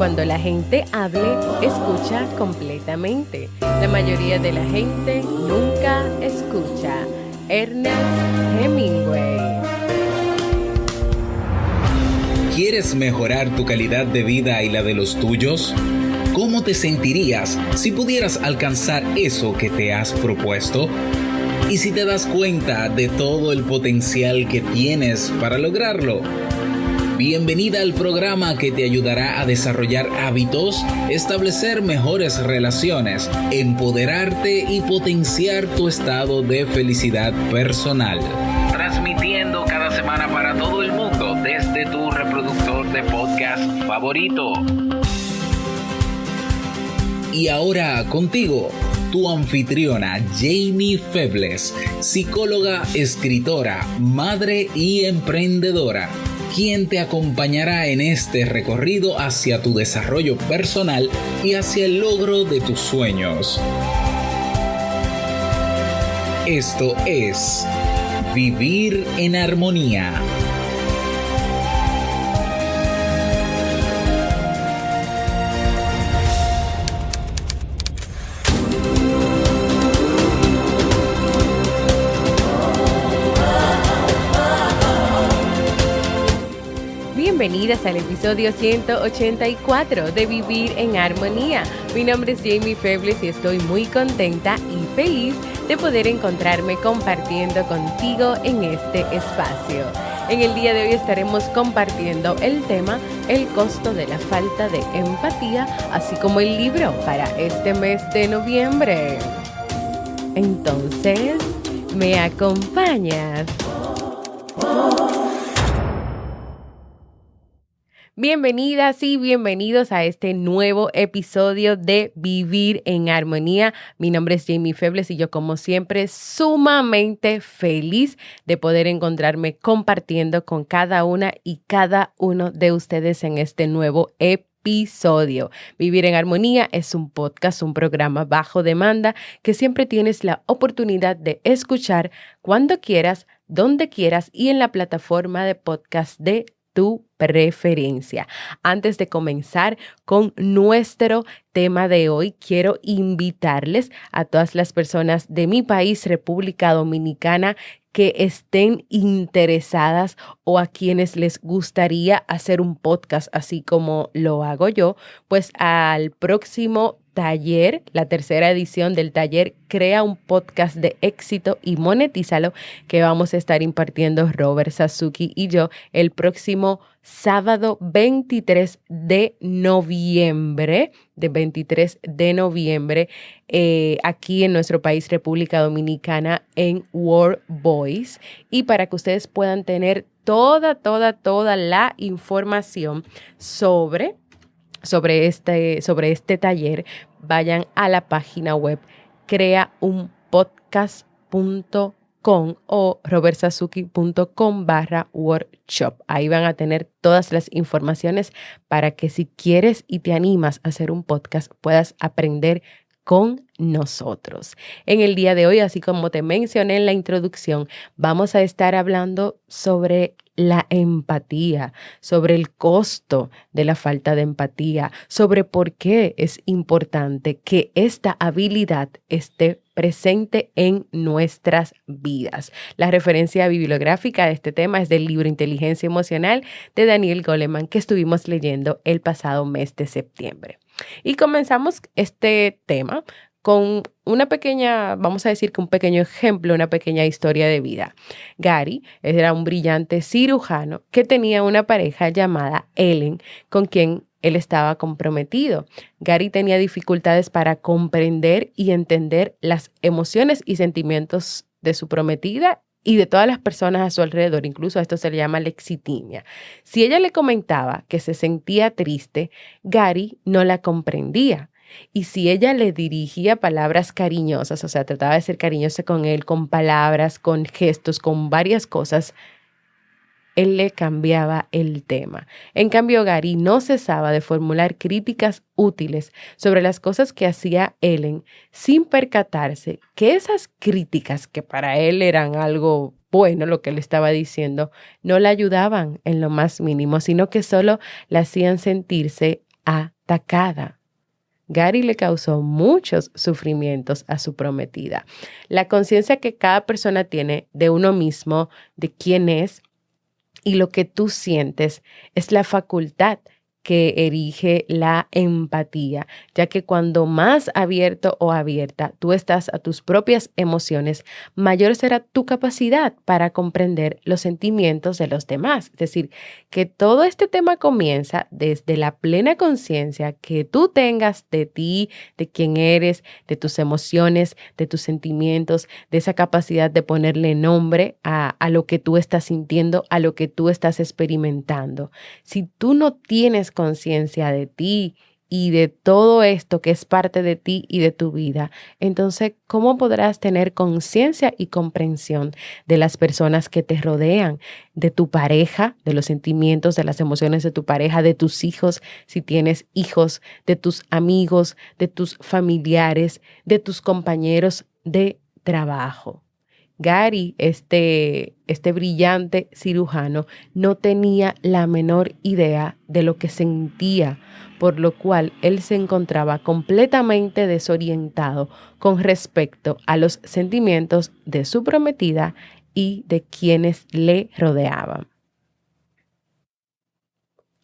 Cuando la gente hable, escucha completamente. La mayoría de la gente nunca escucha. Ernest Hemingway. ¿Quieres mejorar tu calidad de vida y la de los tuyos? ¿Cómo te sentirías si pudieras alcanzar eso que te has propuesto? ¿Y si te das cuenta de todo el potencial que tienes para lograrlo? Bienvenida al programa que te ayudará a desarrollar hábitos, establecer mejores relaciones, empoderarte y potenciar tu estado de felicidad personal. Transmitiendo cada semana para todo el mundo desde tu reproductor de podcast favorito. Y ahora contigo, tu anfitriona Jamie Febles, psicóloga, escritora, madre y emprendedora, quien te acompañará en este recorrido hacia tu desarrollo personal y hacia el logro de tus sueños. Esto es Vivir en Armonía. Bienvenidas al episodio 184 de Vivir en Armonía. Mi nombre es Jamie Febles y estoy muy contenta y feliz de poder encontrarme compartiendo contigo en este espacio. En el día de hoy estaremos compartiendo el tema El costo de la falta de empatía, así como el libro para este mes de noviembre. Entonces, ¿me acompañas? Bienvenidas y bienvenidos a este nuevo episodio de Vivir en Armonía. Mi nombre es Jamie Febles y yo, como siempre, sumamente feliz de poder encontrarme compartiendo con cada una y cada uno de ustedes en este nuevo episodio. Vivir en Armonía es un podcast, un programa bajo demanda que siempre tienes la oportunidad de escuchar cuando quieras, donde quieras y en la plataforma de podcast de tu preferencia. Antes de comenzar con nuestro tema de hoy, quiero invitarles a todas las personas de mi país, República Dominicana, que estén interesadas o a quienes les gustaría hacer un podcast así como lo hago yo, pues al próximo taller, la tercera edición del taller Crea un podcast de éxito y monetízalo, que vamos a estar impartiendo Robert Sasuki y yo el próximo sábado 23 de noviembre, aquí en nuestro país, República Dominicana, en World Voice. Y para que ustedes puedan tener toda la información sobre este taller, vayan a la página web creaunpodcast.com o robertsazuki.com/workshop. Ahí van a tener todas las informaciones para que si quieres y te animas a hacer un podcast, puedas aprender con nosotros. En el día de hoy, así como te mencioné en la introducción, vamos a estar hablando sobre la empatía, sobre el costo de la falta de empatía, sobre por qué es importante que esta habilidad esté presente en nuestras vidas. La referencia bibliográfica de este tema es del libro Inteligencia Emocional de Daniel Goleman, que estuvimos leyendo el pasado mes de septiembre. Y comenzamos este tema con una pequeña, vamos a decir que un pequeño ejemplo, una pequeña historia de vida. Gary era un brillante cirujano que tenía una pareja llamada Ellen, con quien él estaba comprometido. Gary tenía dificultades para comprender y entender las emociones y sentimientos de su prometida y de todas las personas a su alrededor. Incluso a esto se le llama lexitimia. Si ella le comentaba que se sentía triste, Gary no la comprendía. Y si ella le dirigía palabras cariñosas, o sea, trataba de ser cariñosa con él, con palabras, con gestos, con varias cosas, él le cambiaba el tema. En cambio, Gary no cesaba de formular críticas útiles sobre las cosas que hacía Ellen, sin percatarse que esas críticas, que para él eran algo bueno, lo que le estaba diciendo, no la ayudaban en lo más mínimo, sino que solo la hacían sentirse atacada. Gary le causó muchos sufrimientos a su prometida. La conciencia que cada persona tiene de uno mismo, de quién es y lo que tú sientes, es la facultad que erige la empatía, ya que cuando más abierto o abierta tú estás a tus propias emociones, mayor será tu capacidad para comprender los sentimientos de los demás. Es decir, que todo este tema comienza desde la plena conciencia que tú tengas de ti, de quién eres, de tus emociones, de tus sentimientos, de esa capacidad de ponerle nombre a lo que tú estás sintiendo, a lo que tú estás experimentando. Si tú no tienes conciencia de ti y de todo esto que es parte de ti y de tu vida, entonces, ¿cómo podrás tener conciencia y comprensión de las personas que te rodean, de tu pareja, de los sentimientos, de las emociones de tu pareja, de tus hijos, si tienes hijos, de tus amigos, de tus familiares, de tus compañeros de trabajo? Gary, este brillante cirujano, no tenía la menor idea de lo que sentía, por lo cual él se encontraba completamente desorientado con respecto a los sentimientos de su prometida y de quienes le rodeaban.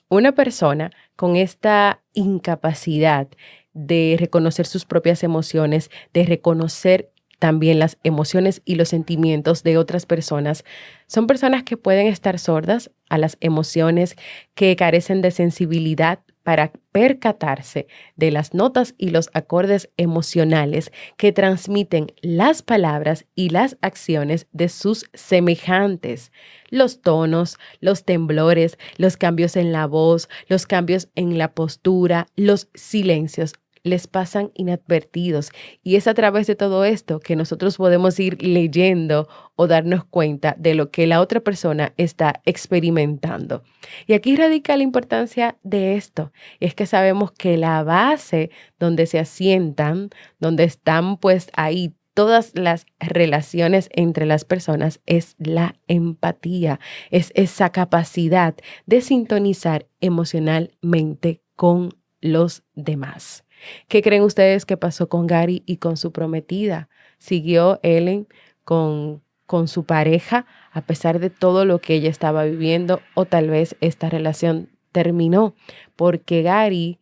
Una persona con esta incapacidad de reconocer sus propias emociones, de reconocer también las emociones y los sentimientos de otras personas, son personas que pueden estar sordas a las emociones, que carecen de sensibilidad para percatarse de las notas y los acordes emocionales que transmiten las palabras y las acciones de sus semejantes. Los tonos, los temblores, los cambios en la voz, los cambios en la postura, los silencios les pasan inadvertidos, y es a través de todo esto que nosotros podemos ir leyendo o darnos cuenta de lo que la otra persona está experimentando. Y aquí radica la importancia de esto, es que sabemos que la base donde se asientan, donde están pues ahí todas las relaciones entre las personas, es la empatía, es esa capacidad de sintonizar emocionalmente con los demás. ¿Qué creen ustedes que pasó con Gary y con su prometida? ¿Siguió Ellen con su pareja a pesar de todo lo que ella estaba viviendo, o tal vez esta relación terminó porque Gary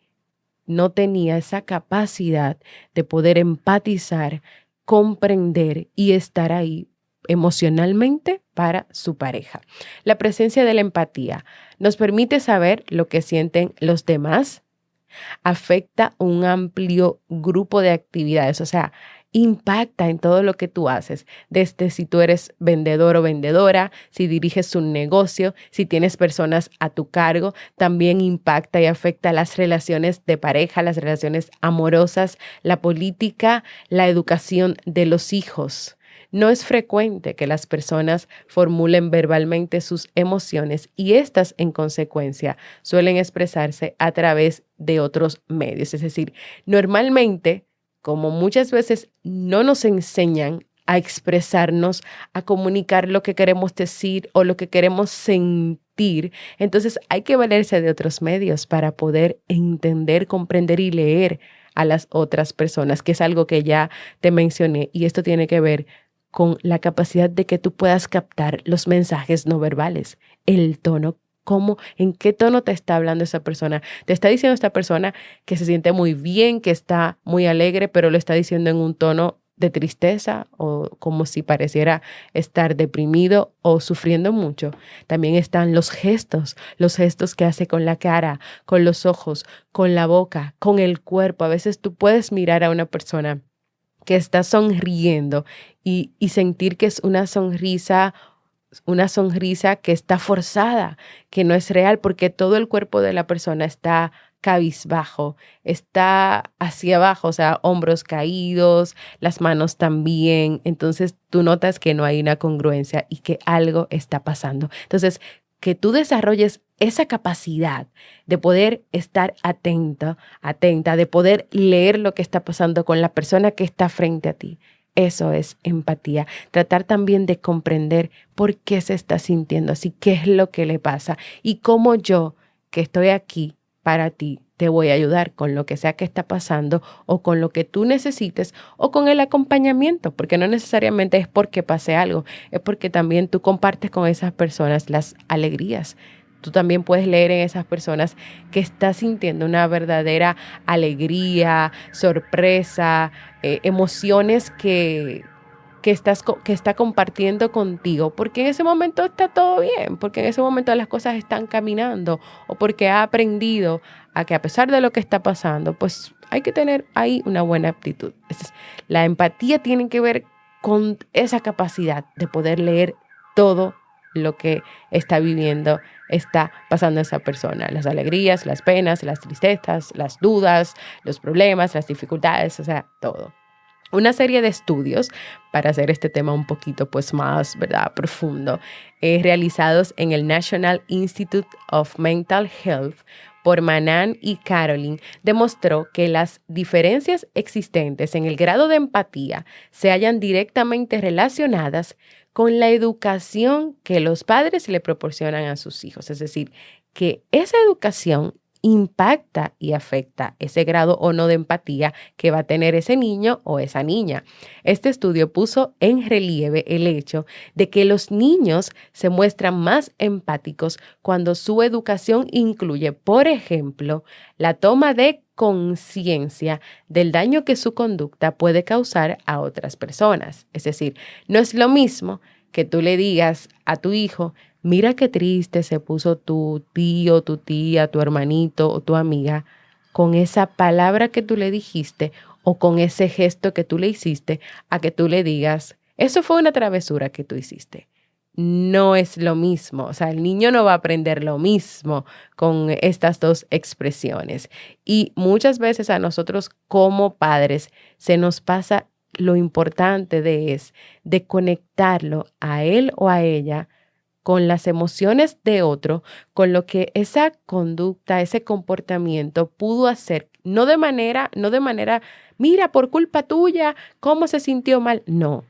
no tenía esa capacidad de poder empatizar, comprender y estar ahí emocionalmente para su pareja? La presencia de la empatía nos permite saber lo que sienten los demás, afecta un amplio grupo de actividades, o sea, impacta en todo lo que tú haces, desde si tú eres vendedor o vendedora, si diriges un negocio, si tienes personas a tu cargo, también impacta y afecta las relaciones de pareja, las relaciones amorosas, la política, la educación de los hijos. No es frecuente que las personas formulen verbalmente sus emociones, y estas, en consecuencia, suelen expresarse a través de otros medios. Es decir, normalmente, como muchas veces no nos enseñan a expresarnos, a comunicar lo que queremos decir o lo que queremos sentir, entonces hay que valerse de otros medios para poder entender, comprender y leer a las otras personas, que es algo que ya te mencioné, y esto tiene que ver con la capacidad de que tú puedas captar los mensajes no verbales, el tono, cómo, en qué tono te está hablando esa persona. Te está diciendo esta persona que se siente muy bien, que está muy alegre, pero lo está diciendo en un tono de tristeza o como si pareciera estar deprimido o sufriendo mucho. También están los gestos que hace con la cara, con los ojos, con la boca, con el cuerpo. A veces tú puedes mirar a una persona que está sonriendo y sentir que es una sonrisa que está forzada, que no es real, porque todo el cuerpo de la persona está cabizbajo, está hacia abajo, o sea, hombros caídos, las manos también. Entonces tú notas que no hay una congruencia y que algo está pasando. Entonces, que tú desarrolles esa capacidad de poder estar atenta, de poder leer lo que está pasando con la persona que está frente a ti. Eso es empatía. Tratar también de comprender por qué se está sintiendo así, qué es lo que le pasa y cómo yo, que estoy aquí para ti, te voy a ayudar con lo que sea que está pasando o con lo que tú necesites o con el acompañamiento, porque no necesariamente es porque pase algo, es porque también tú compartes con esas personas las alegrías. Tú también puedes leer en esas personas que estás sintiendo una verdadera alegría, sorpresa, emociones que está compartiendo contigo, porque en ese momento está todo bien, porque en ese momento las cosas están caminando o porque ha aprendido a que a pesar de lo que está pasando, pues hay que tener ahí una buena actitud. La empatía tiene que ver con esa capacidad de poder leer todo lo que está viviendo, está pasando esa persona, las alegrías, las penas, las tristezas, las dudas, los problemas, las dificultades, o sea, todo. Una serie de estudios para hacer este tema un poquito pues más, ¿verdad?, profundo, realizados en el National Institute of Mental Health por Manan y Caroline, demostró que las diferencias existentes en el grado de empatía se hallan directamente relacionadas con la educación que los padres le proporcionan a sus hijos. Es decir, que esa educación impacta y afecta ese grado o no de empatía que va a tener ese niño o esa niña. Este estudio puso en relieve el hecho de que los niños se muestran más empáticos cuando su educación incluye, por ejemplo, la toma de conciencia del daño que su conducta puede causar a otras personas. Es decir, no es lo mismo que tú le digas a tu hijo: mira qué triste se puso tu tío, tu tía, tu hermanito o tu amiga, con esa palabra que tú le dijiste o con ese gesto que tú le hiciste, a que tú le digas: eso fue una travesura que tú hiciste. No es lo mismo, o sea, el niño no va a aprender lo mismo con estas dos expresiones. Y muchas veces a nosotros como padres se nos pasa lo importante de conectarlo a él o a ella con las emociones de otro, con lo que esa conducta, ese comportamiento pudo hacer, no de manera, mira, por culpa tuya, ¿cómo se sintió mal? No,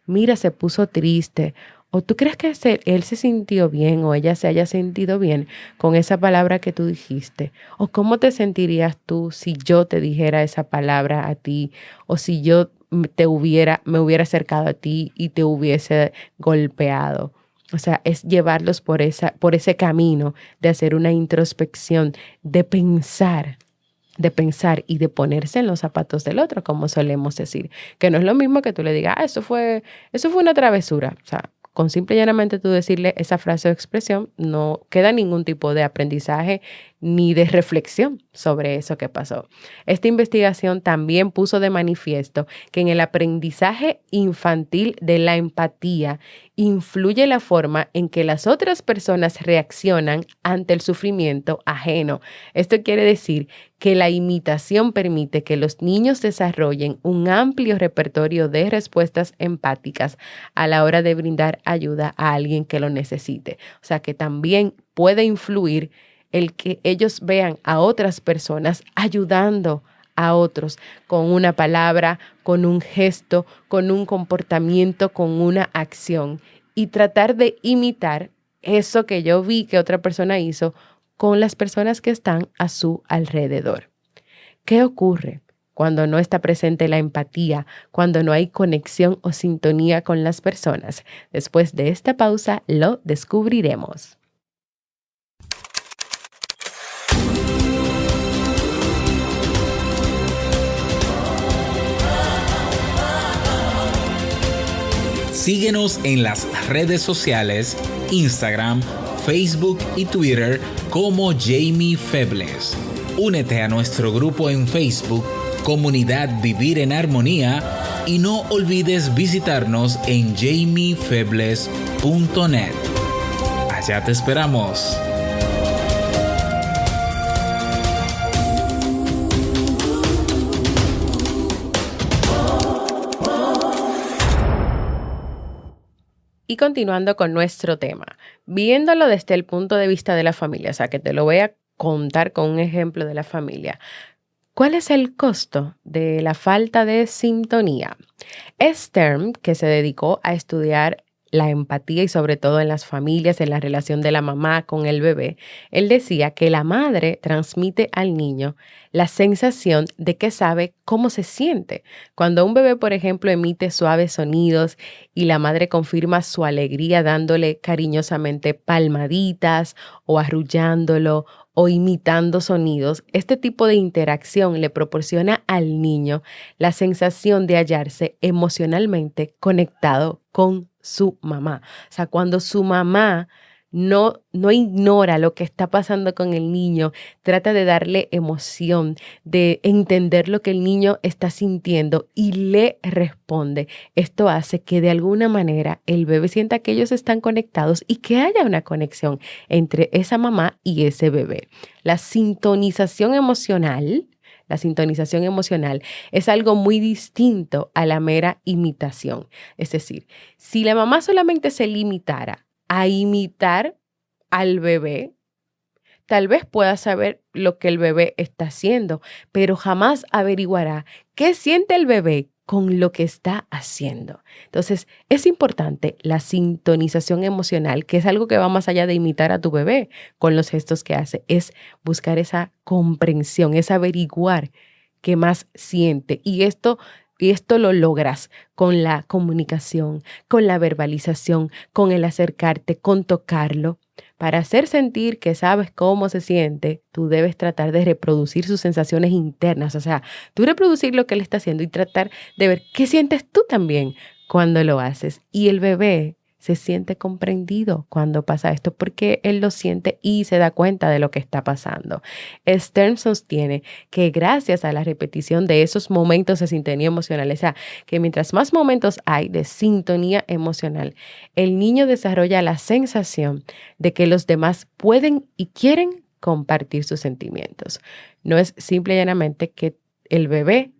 mira, se puso triste. ¿O tú crees que él se sintió bien o ella se haya sentido bien con esa palabra que tú dijiste? ¿O cómo te sentirías tú si yo te dijera esa palabra a ti? ¿O si yo me hubiera acercado a ti y te hubiese golpeado? O sea, es llevarlos por ese camino de hacer una introspección, de pensar y de ponerse en los zapatos del otro, como solemos decir. Que no es lo mismo que tú le digas: eso fue una travesura. O sea, con simple y llanamente tú decirle esa frase o expresión, no queda ningún tipo de aprendizaje ni de reflexión sobre eso que pasó. Esta investigación también puso de manifiesto que en el aprendizaje infantil de la empatía influye la forma en que las otras personas reaccionan ante el sufrimiento ajeno. Esto quiere decir que la imitación permite que los niños desarrollen un amplio repertorio de respuestas empáticas a la hora de brindar ayuda a alguien que lo necesite. O sea, que también puede influir el que ellos vean a otras personas ayudando a otros con una palabra, con un gesto, con un comportamiento, con una acción, y tratar de imitar eso que yo vi que otra persona hizo con las personas que están a su alrededor. ¿Qué ocurre cuando no está presente la empatía, cuando no hay conexión o sintonía con las personas? Después de esta pausa lo descubriremos. Síguenos en las redes sociales, Instagram, Facebook y Twitter como Jamie Febles. Únete a nuestro grupo en Facebook, Comunidad Vivir en Armonía, y no olvides visitarnos en jamiefebles.net. Allá te esperamos. Y continuando con nuestro tema, viéndolo desde el punto de vista de la familia, o sea, que te lo voy a contar con un ejemplo de la familia. ¿Cuál es el costo de la falta de sintonía? Stern, que se dedicó a estudiar la empatía y sobre todo en las familias, en la relación de la mamá con el bebé, él decía que la madre transmite al niño la sensación de que sabe cómo se siente. Cuando un bebé, por ejemplo, emite suaves sonidos y la madre confirma su alegría dándole cariñosamente palmaditas o arrullándolo o imitando sonidos, este tipo de interacción le proporciona al niño la sensación de hallarse emocionalmente conectado con su mamá. O sea, cuando su mamá no ignora lo que está pasando con el niño, trata de darle emoción, de entender lo que el niño está sintiendo y le responde. Esto hace que de alguna manera el bebé sienta que ellos están conectados y que haya una conexión entre esa mamá y ese bebé. La sintonización emocional es algo muy distinto a la mera imitación. Es decir, si la mamá solamente se limitara a imitar al bebé, tal vez pueda saber lo que el bebé está haciendo, pero jamás averiguará qué siente el bebé con lo que está haciendo. Entonces, es importante la sintonización emocional, que es algo que va más allá de imitar a tu bebé con los gestos que hace, es buscar esa comprensión, es averiguar qué más siente. Y esto lo logras con la comunicación, con la verbalización, con el acercarte, con tocarlo. Para hacer sentir que sabes cómo se siente, tú debes tratar de reproducir sus sensaciones internas. O sea, tú reproducir lo que él está haciendo y tratar de ver qué sientes tú también cuando lo haces. Y el bebé se siente comprendido cuando pasa esto porque él lo siente y se da cuenta de lo que está pasando. Stern sostiene que gracias a la repetición de esos momentos de sintonía emocional, o sea, que mientras más momentos hay de sintonía emocional, el niño desarrolla la sensación de que los demás pueden y quieren compartir sus sentimientos. No es simple y llanamente que el bebé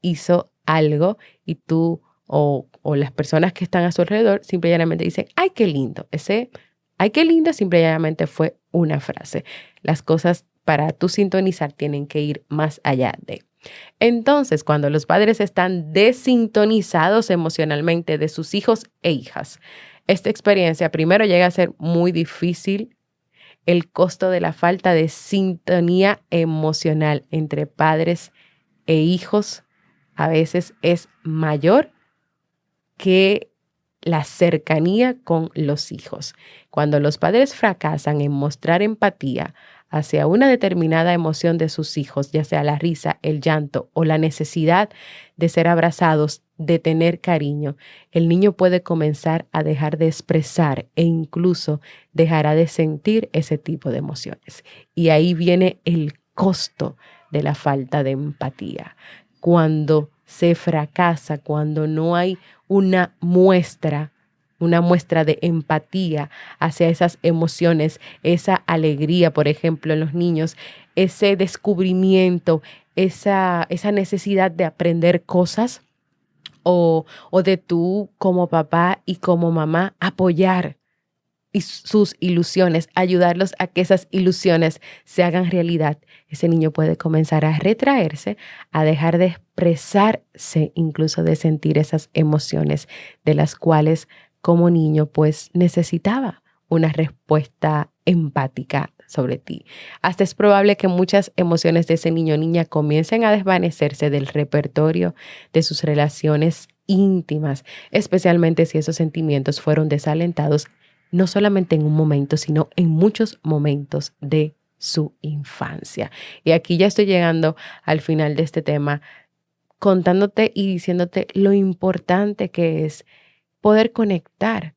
hizo algo y tú o las personas que están a su alrededor simple y llanamente dicen, ¡ay, qué lindo! Ese ¡ay, qué lindo! Simple y llanamente fue una frase. Las cosas para tú sintonizar tienen que ir más allá de. Entonces, cuando los padres están desintonizados emocionalmente de sus hijos e hijas, esta experiencia primero llega a ser muy difícil. El costo de la falta de sintonía emocional entre padres e hijos a veces es mayor que la cercanía con los hijos. Cuando los padres fracasan en mostrar empatía hacia una determinada emoción de sus hijos, ya sea la risa, el llanto o la necesidad de ser abrazados, de tener cariño, el niño puede comenzar a dejar de expresar e incluso dejará de sentir ese tipo de emociones. Y ahí viene el costo de la falta de empatía. Cuando se fracasa, cuando no hay una muestra de empatía hacia esas emociones, esa alegría, por ejemplo, en los niños, ese descubrimiento, esa necesidad de aprender cosas o de tú como papá y como mamá apoyar sus ilusiones, ayudarlos a que esas ilusiones se hagan realidad. Ese niño puede comenzar a retraerse, a dejar de expresarse, incluso de sentir esas emociones de las cuales como niño pues necesitaba una respuesta empática sobre ti. Hasta es probable que muchas emociones de ese niño o niña comiencen a desvanecerse del repertorio de sus relaciones íntimas, especialmente si esos sentimientos fueron desalentados no solamente en un momento, sino en muchos momentos de su infancia. Y aquí ya estoy llegando al final de este tema, contándote y diciéndote lo importante que es poder conectar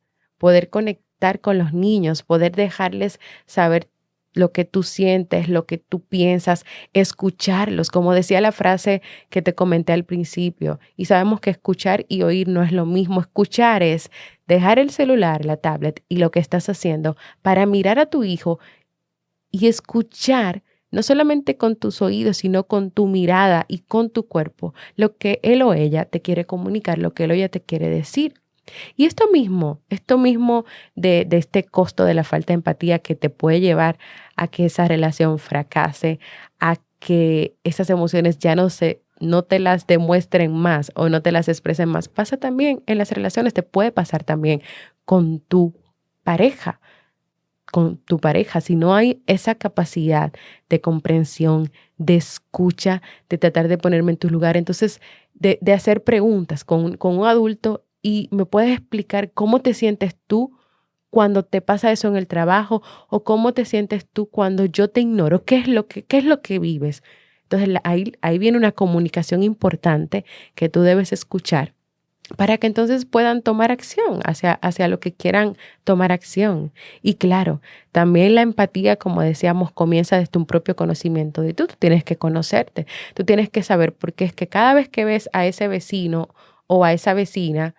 con los niños, poder dejarles saber lo que tú sientes, lo que tú piensas, escucharlos, como decía la frase que te comenté al principio. Y sabemos que escuchar y oír no es lo mismo. Escuchar es dejar el celular, la tablet y lo que estás haciendo para mirar a tu hijo y escuchar no solamente con tus oídos, sino con tu mirada y con tu cuerpo, lo que él o ella te quiere comunicar, lo que él o ella te quiere decir. Y esto mismo de este costo de la falta de empatía que te puede llevar a que esa relación fracase, a que esas emociones ya no te las demuestren más o no te las expresen más, pasa también en las relaciones, te puede pasar también con tu pareja, si no hay esa capacidad de comprensión, de escucha, de tratar de ponerme en tu lugar, entonces de hacer preguntas con un adulto y me puedes explicar cómo te sientes tú cuando te pasa eso en el trabajo o cómo te sientes tú cuando yo te ignoro, qué es lo que vives. Entonces ahí viene una comunicación importante que tú debes escuchar para que entonces puedan tomar acción hacia lo que quieran tomar acción. Y claro, también la empatía, como decíamos, comienza desde un propio conocimiento de tú. Tú tienes que conocerte, tú tienes que saber, porque es que cada vez que ves a ese vecino o a esa vecina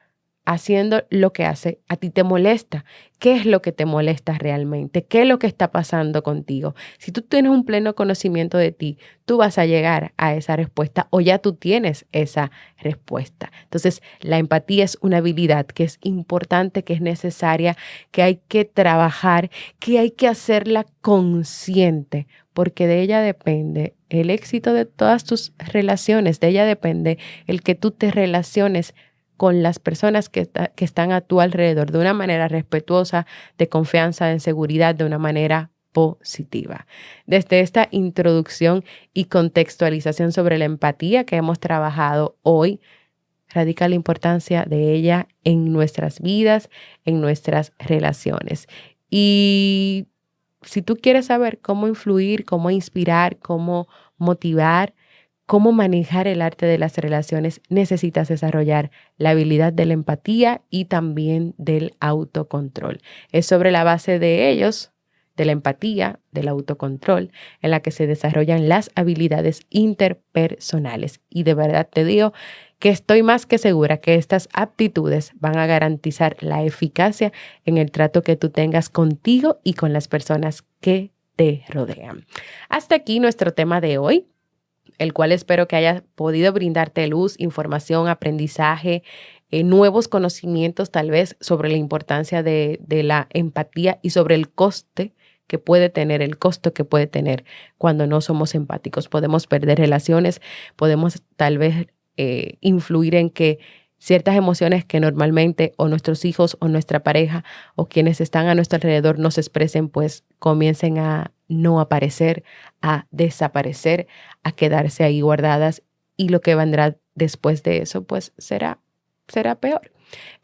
haciendo lo que hace, a ti te molesta. ¿Qué es lo que te molesta realmente? ¿Qué es lo que está pasando contigo? Si tú tienes un pleno conocimiento de ti, tú vas a llegar a esa respuesta o ya tú tienes esa respuesta. Entonces, la empatía es una habilidad que es importante, que es necesaria, que hay que trabajar, que hay que hacerla consciente, porque de ella depende el éxito de todas tus relaciones, de ella depende el que tú te relaciones con las personas que están a tu alrededor de una manera respetuosa, de confianza, de seguridad, de una manera positiva. Desde esta introducción y contextualización sobre la empatía que hemos trabajado hoy, radica la importancia de ella en nuestras vidas, en nuestras relaciones. Y si tú quieres saber cómo influir, cómo inspirar, cómo motivar, cómo manejar el arte de las relaciones, necesitas desarrollar la habilidad de la empatía y también del autocontrol. Es sobre la base de ellos, de la empatía, del autocontrol, en la que se desarrollan las habilidades interpersonales. Y de verdad te digo que estoy más que segura que estas aptitudes van a garantizar la eficacia en el trato que tú tengas contigo y con las personas que te rodean. Hasta aquí nuestro tema de hoy, el cual espero que haya podido brindarte luz, información, aprendizaje, nuevos conocimientos tal vez sobre la importancia de la empatía y sobre el costo que puede tener cuando no somos empáticos. Podemos perder relaciones, podemos tal vez influir en que ciertas emociones que normalmente o nuestros hijos o nuestra pareja o quienes están a nuestro alrededor nos expresen, pues comiencen a no aparecer, a desaparecer, a quedarse ahí guardadas, y lo que vendrá después de eso pues será peor.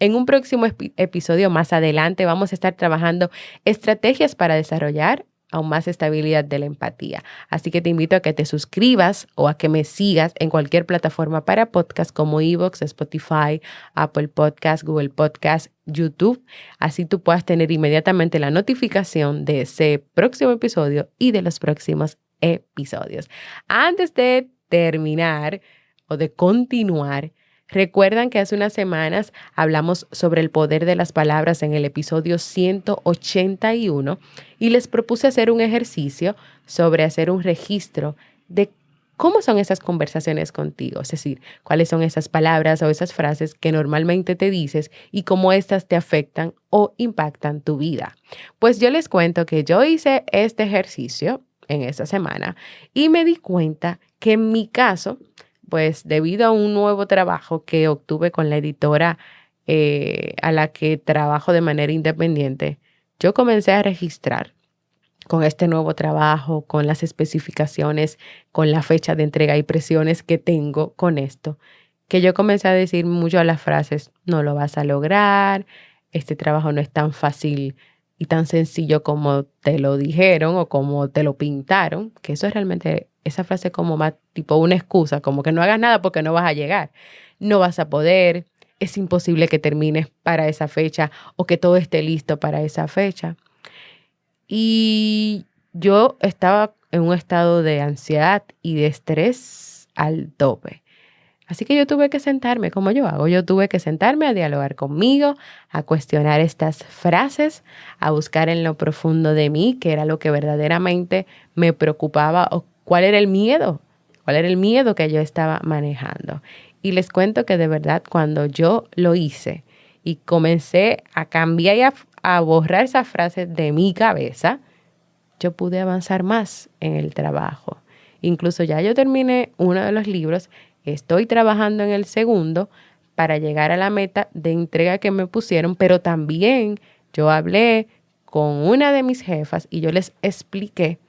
En un próximo episodio más adelante vamos a estar trabajando estrategias para desarrollar aún más estabilidad de la empatía. Así que te invito a que te suscribas o a que me sigas en cualquier plataforma para podcast como iVoox, Spotify, Apple Podcast, Google Podcast, YouTube. Así tú puedas tener inmediatamente la notificación de ese próximo episodio y de los próximos episodios. Antes de terminar o de continuar, recuerdan que hace unas semanas hablamos sobre el poder de las palabras en el episodio 181 y les propuse hacer un ejercicio sobre hacer un registro de cómo son esas conversaciones contigo, es decir, cuáles son esas palabras o esas frases que normalmente te dices y cómo estas te afectan o impactan tu vida. Pues yo les cuento que yo hice este ejercicio en esta semana y me di cuenta que en mi caso, pues debido a un nuevo trabajo que obtuve con la editora a la que trabajo de manera independiente, yo comencé a registrar con este nuevo trabajo, con las especificaciones, con la fecha de entrega y presiones que tengo con esto, que yo comencé a decir mucho a las frases: no lo vas a lograr, este trabajo no es tan fácil y tan sencillo como te lo dijeron o como te lo pintaron, que eso es realmente, esa frase como más tipo una excusa, como que no hagas nada porque no vas a llegar, no vas a poder, es imposible que termines para esa fecha o que todo esté listo para esa fecha. Y yo estaba en un estado de ansiedad y de estrés al tope. Así que yo tuve que sentarme, como yo hago, yo tuve que sentarme a dialogar conmigo, a cuestionar estas frases, a buscar en lo profundo de mí qué era lo que verdaderamente me preocupaba o cuál era el miedo que yo estaba manejando. Y les cuento que de verdad cuando yo lo hice y comencé a cambiar y a borrar esas frases de mi cabeza, yo pude avanzar más en el trabajo. Incluso ya yo terminé uno de los libros, estoy trabajando en el segundo, para llegar a la meta de entrega que me pusieron, pero también yo hablé con una de mis jefas y yo les expliqué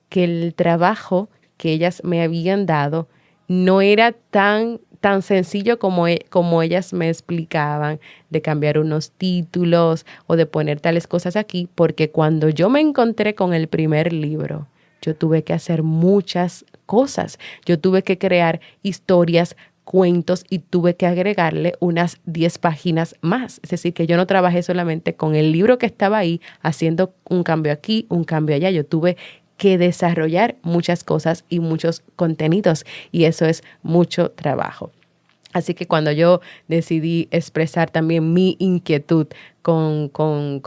que el trabajo que ellas me habían dado no era tan sencillo como ellas me explicaban, de cambiar unos títulos o de poner tales cosas aquí, porque cuando yo me encontré con el primer libro, yo tuve que hacer muchas cosas. Yo tuve que crear historias, cuentos y tuve que agregarle unas 10 páginas más. Es decir, que yo no trabajé solamente con el libro que estaba ahí, haciendo un cambio aquí, un cambio allá. Yo tuve que desarrollar muchas cosas y muchos contenidos y eso es mucho trabajo. Así que cuando yo decidí expresar también mi inquietud con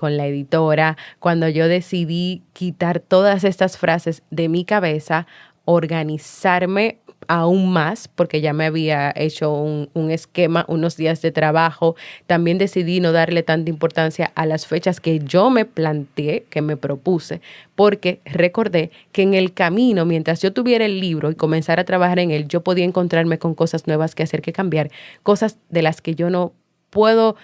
la editora, cuando yo decidí quitar todas estas frases de mi cabeza, organizarme aún más, porque ya me había hecho un esquema, unos días de trabajo. También decidí no darle tanta importancia a las fechas que yo me planteé, que me propuse, porque recordé que en el camino, mientras yo tuviera el libro y comenzara a trabajar en él, yo podía encontrarme con cosas nuevas que hacer, que cambiar, cosas de las que yo no puedo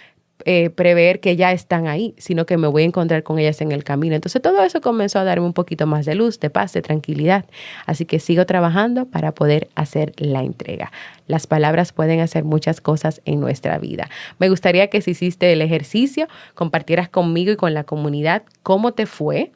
prever que ya están ahí, sino que me voy a encontrar con ellas en el camino. Entonces todo eso comenzó a darme un poquito más de luz, de paz, de tranquilidad. Así que sigo trabajando para poder hacer la entrega. Las palabras pueden hacer muchas cosas en nuestra vida. Me gustaría que si hiciste el ejercicio, compartieras conmigo y con la comunidad cómo te fue.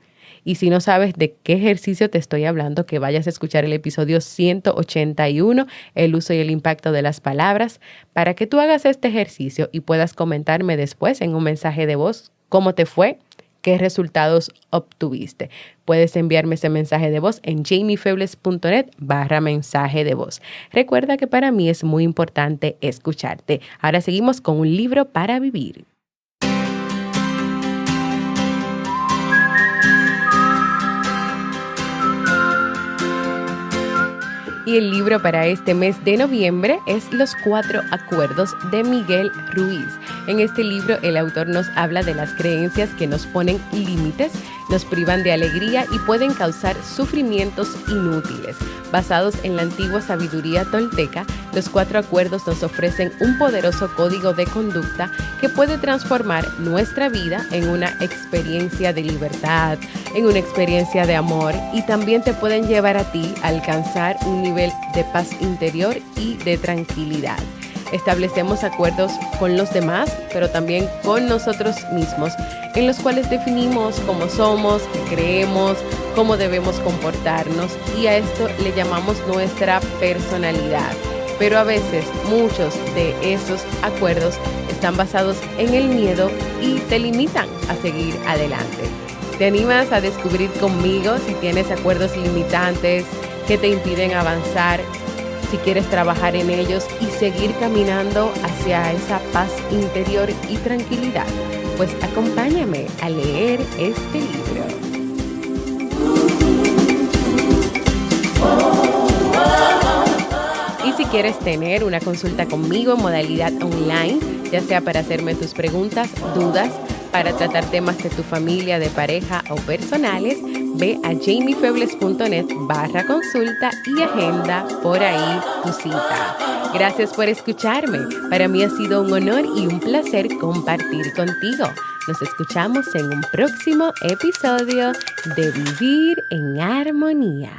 Y si no sabes de qué ejercicio te estoy hablando, que vayas a escuchar el episodio 181, el uso y el impacto de las palabras, para que tú hagas este ejercicio y puedas comentarme después en un mensaje de voz cómo te fue, qué resultados obtuviste. Puedes enviarme ese mensaje de voz en jamiefebles.net/mensaje de voz. Recuerda que para mí es muy importante escucharte. Ahora seguimos con un libro para vivir. Y el libro para este mes de noviembre es Los 4 Acuerdos de Miguel Ruiz. En este libro el autor nos habla de las creencias que nos ponen límites, nos privan de alegría y pueden causar sufrimientos inútiles. Basados en la antigua sabiduría tolteca, los 4 acuerdos nos ofrecen un poderoso código de conducta que puede transformar nuestra vida en una experiencia de libertad, en una experiencia de amor y también te pueden llevar a ti a alcanzar un nivel de paz interior y de tranquilidad. Establecemos acuerdos con los demás, pero también con nosotros mismos, en los cuales definimos cómo somos, qué creemos, cómo debemos comportarnos y a esto le llamamos nuestra personalidad. Pero a veces muchos de esos acuerdos están basados en el miedo y te limitan a seguir adelante. ¿Te animas a descubrir conmigo si tienes acuerdos limitantes que te impiden avanzar? Si quieres trabajar en ellos y seguir caminando hacia esa paz interior y tranquilidad, pues acompáñame a leer este libro. Y si quieres tener una consulta conmigo en modalidad online, ya sea para hacerme tus preguntas, dudas, para tratar temas de tu familia, de pareja o personales, ve a jamiefebles.net/consulta y agenda por ahí tu cita. Gracias por escucharme. Para mí ha sido un honor y un placer compartir contigo. Nos escuchamos en un próximo episodio de Vivir en Armonía.